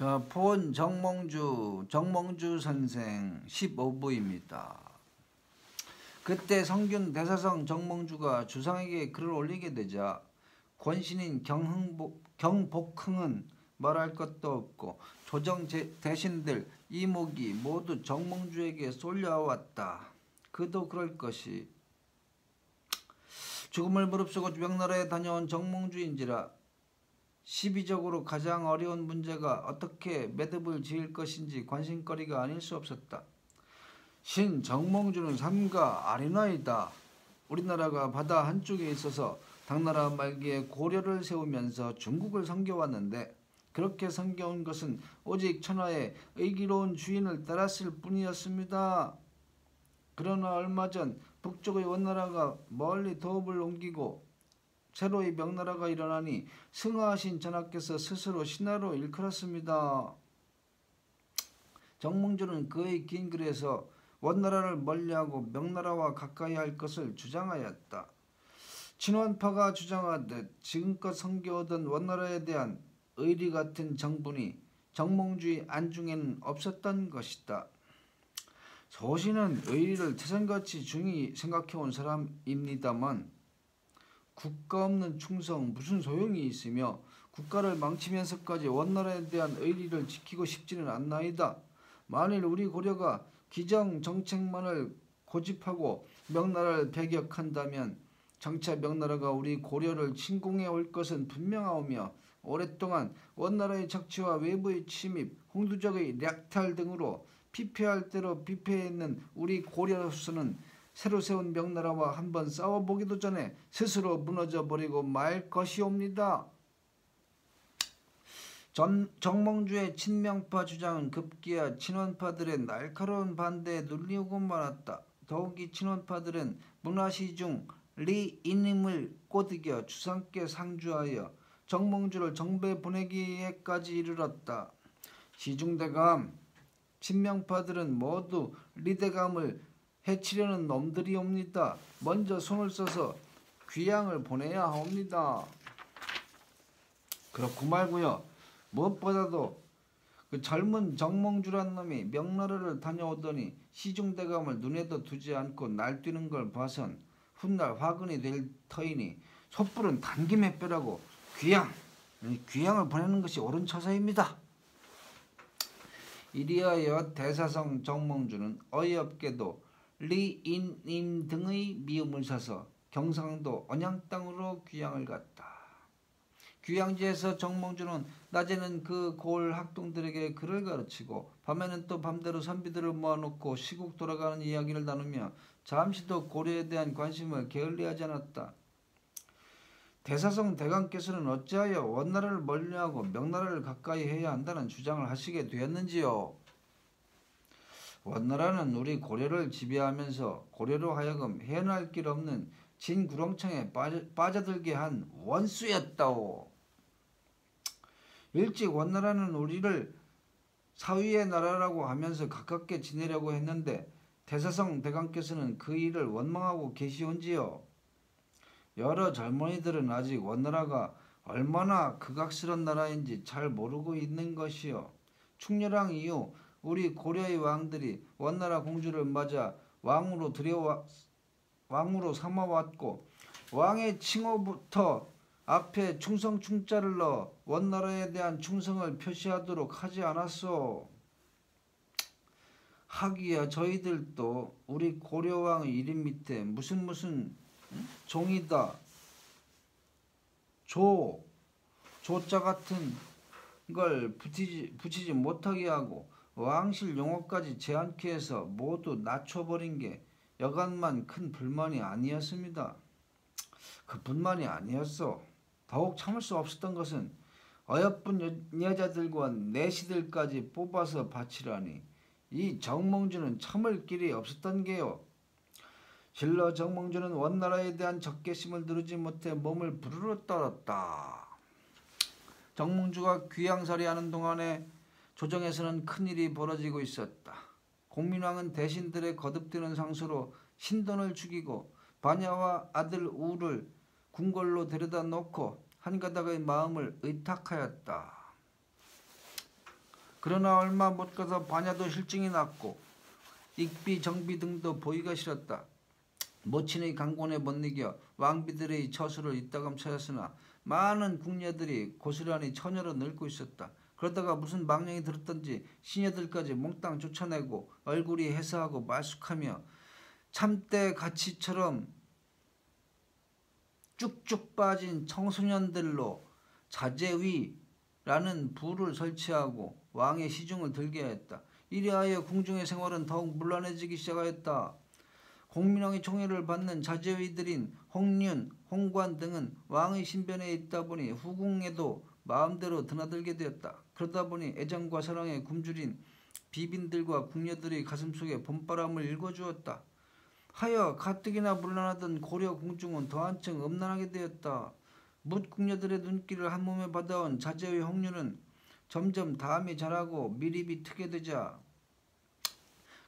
자, 본 정몽주 선생 15부입니다. 그때 성균 대사성 정몽주가 주상에게 글을 올리게 되자 권신인 경복흥은 말할 것도 없고 조정 대신들 이목이 모두 정몽주에게 쏠려왔다. 그도 그럴 것이 죽음을 무릅쓰고 명나라에 다녀온 정몽주인지라 시비적으로 가장 어려운 문제가 어떻게 매듭을 지을 것인지 관심거리가 아닐 수 없었다. 신 정몽주는 삼가 아리나이다. 우리나라가 바다 한쪽에 있어서 당나라 말기에 고려를 세우면서 중국을 섬겨왔는데 그렇게 섬겨온 것은 오직 천하의 의기로운 주인을 따랐을 뿐이었습니다. 그러나 얼마 전 북쪽의 원나라가 멀리 도읍을 옮기고 새로이 명나라가 일어나니 승하하신 전하께서 스스로 신하로 일컬었습니다. 정몽주는 그의 긴 글에서 원나라를 멀리하고 명나라와 가까이 할 것을 주장하였다. 친원파가 주장하듯 지금껏 섬겨오던 원나라에 대한 의리 같은 정분이 정몽주의 안중에는 없었던 것이다. 소신은 의리를 태산같이 중히 생각해온 사람입니다만 국가 없는 충성 무슨 소용이 있으며 국가를 망치면서까지 원나라에 대한 의리를 지키고 싶지는 않나이다. 만일 우리 고려가 기정 정책만을 고집하고 명나라를 배격한다면 장차 명나라가 우리 고려를 침공해 올 것은 분명하오며 오랫동안 원나라의 적치와 외부의 침입, 홍두적의 약탈 등으로 피폐할 대로 피폐했는 우리 고려로서는 새로 세운 명나라와 한번 싸워보기도 전에 스스로 무너져 버리고 말 것이옵니다. 정몽주의 친명파 주장은 급기야 친원파들의 날카로운 반대에 눌리고 말았다. 더욱이 친원파들은 문화시중 리인임을 꼬드겨 주상께 상주하여 정몽주를 정배 보내기에까지 이르렀다. 시중대감, 친명파들은 모두 리대감을 해치려는 놈들이옵니다. 먼저 손을 써서 귀양을 보내야 합니다. 그렇고 말고요. 무엇보다도 그 젊은 정몽주란 놈이 명나라를 다녀오더니 시중대감을 눈에도 두지 않고 날뛰는 걸 봐선 훗날 화근이 될 터이니 섣불은 단김에 빼라고 귀양을 보내는 것이 옳은 처사입니다. 이리하여 대사성 정몽주는 어이없게도 리인임 등의 미움을 사서 경상도 언양 땅으로 귀양을 갔다. 귀양지에서 정몽주는 낮에는 그 고을 학동들에게 글을 가르치고 밤에는 또 밤대로 선비들을 모아놓고 시국 돌아가는 이야기를 나누며 잠시도 고려에 대한 관심을 게을리하지 않았다. 대사성 대감께서는 어찌하여 원나라를 멀리하고 명나라를 가까이 해야 한다는 주장을 하시게 되었는지요? 원나라는 우리 고려를 지배하면서 고려로 하여금 헤어날 길 없는 진구렁청에 빠져들게 한 원수였다오. 일찍 원나라는 우리를 사위의 나라라고 하면서 가깝게 지내려고 했는데 대사성 대감께서는 그 일을 원망하고 계시온지요. 여러 젊은이들은 아직 원나라가 얼마나 극악스런 나라인지 잘 모르고 있는 것이요. 충렬왕 이후 우리 고려의 왕들이 원나라 공주를 맞아 왕으로 삼아왔고 왕의 칭호부터 앞에 충성충자를 넣어 원나라에 대한 충성을 표시하도록 하지 않았소. 하기야 저희들도 우리 고려왕의 이름 밑에 무슨 종이다, 조자 같은 걸 붙이지 못하게 하고 왕실 용어까지 제한케 해서 모두 낮춰버린 게 여간만 큰 불만이 아니었습니다. 그뿐만이 아니었어. 더욱 참을 수 없었던 것은 어여쁜 여자들과 내시들까지 뽑아서 바치라니 이 정몽주는 참을 길이 없었던 게요. 실로 정몽주는 원나라에 대한 적개심을 누르지 못해 몸을 부르르 떨었다. 정몽주가 귀양살이하는 동안에 조정에서는 큰일이 벌어지고 있었다. 공민왕은 대신들의 거듭되는 상소로 신돈을 죽이고 반야와 아들 우를 궁궐로 데려다 놓고 한 가닥의 마음을 의탁하였다. 그러나 얼마 못 가서 반야도 실증이 났고 익비, 정비 등도 보기가 싫었다. 모친의 강권에 못 이겨 왕비들의 처수를 이따금 찾았으나 많은 궁녀들이 고스란히 처녀로 늙고 있었다. 그러다가 무슨 망령이 들었던지 시녀들까지 몽땅 쫓아내고 얼굴이 해사하고 말쑥하며 참대 가치처럼 쭉쭉 빠진 청소년들로 자제위라는 부를 설치하고 왕의 시중을 들게 했다. 이리하여 궁중의 생활은 더욱 문란해지기 시작하였다. 공민왕의 총애를 받는 자제위들인 홍륜, 홍관 등은 왕의 신변에 있다 보니 후궁에도 마음대로 드나들게 되었다. 그러다 보니 애정과 사랑에 굶주린 비빈들과 궁녀들의 가슴속에 봄바람을 일궈주었다. 하여 가뜩이나 문란하던 고려 궁중은 더 한층 음란하게 되었다. 뭇 궁녀들의 눈길을 한몸에 받아온 자제위 홍륜은 점점 다음이 자라고 미립이 트게 되자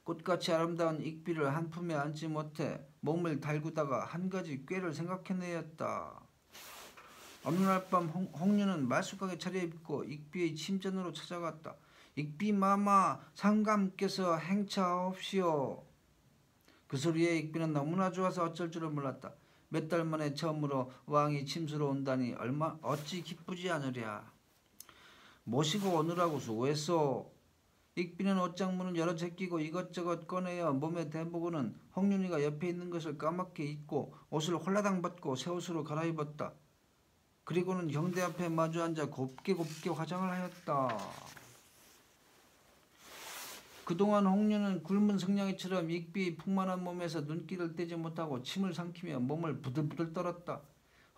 꽃같이 아름다운 익비를 한 품에 안지 못해 몸을 달구다가 한 가지 꾀를 생각해내었다. 어느 날 밤 홍륜은 말쑥하게 차려입고 익비의 침전으로 찾아갔다. 익비 마마, 상감께서 행차하옵시오. 그 소리에 익비는 너무나 좋아서 어쩔 줄을 몰랐다. 몇 달 만에 처음으로 왕이 침수로 온다니 어찌 기쁘지 않으랴. 모시고 오느라고 수고했소. 익비는 옷장문을 열어 제끼고 이것저것 꺼내어 몸에 대보고는 홍륜이가 옆에 있는 것을 까맣게 잊고 옷을 홀라당 벗고 새 옷으로 갈아입었다. 그리고는 경대 앞에 마주 앉아 곱게 화장을 하였다. 그동안 홍륜은 굶은 성냥이처럼 익비의 풍만한 몸에서 눈길을 떼지 못하고 침을 삼키며 몸을 부들부들 떨었다.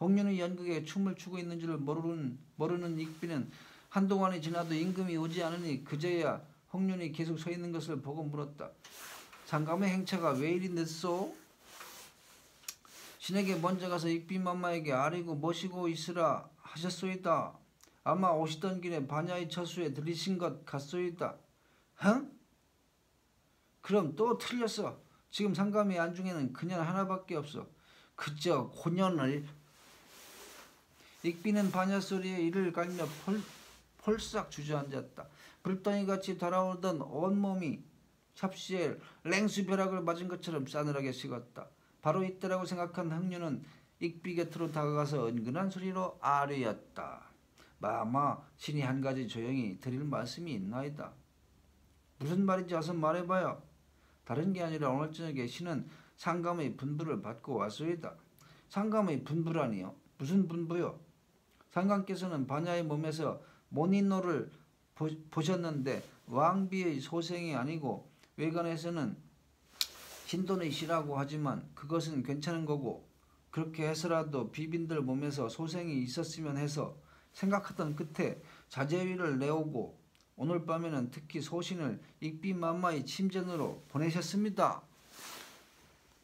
홍륜의 연극에 춤을 추고 있는 줄 모르는 익비는 한동안이 지나도 임금이 오지 않으니 그제야 홍륜이 계속 서 있는 것을 보고 물었다. 상감의 행차가 왜 이리 늦소? 신에게 먼저 가서 익비마마에게 아뢰고 모시고 있으라 하셨소이다. 아마 오시던 길에 반야의 처수에 들리신 것 같소이다. 흥? 그럼 또 틀렸어. 지금 상감의 안중에는 그년 하나밖에 없어. 그저 고년을. 익비는 반야 소리에 이를 갈며 폴싹 주저앉았다. 불덩이같이 달아오르던 온몸이 찹시에 냉수벼락을 맞은 것처럼 싸늘하게 식었다. 바로 이때라고 생각한 흥륜은 익비 곁으로 다가가서 은근한 소리로 아뢰었다. 마마, 신이 한 가지 조용히 드릴 말씀이 있나이다. 무슨 말인지 어서 말해봐요. 다른 게 아니라 오늘 저녁에 신은 상감의 분부를 받고 왔소이다. 상감의 분부라니요? 무슨 분부요? 상감께서는 반야의 몸에서 모니노를 보셨는데 왕비의 소생이 아니고 외관에서는 신돈의 씨라고 하지만 그것은 괜찮은 거고 그렇게 해서라도 비빈들 몸에서 소생이 있었으면 해서 생각하던 끝에 자제위를 내오고 오늘 밤에는 특히 소신을 익비마마의 침전으로 보내셨습니다.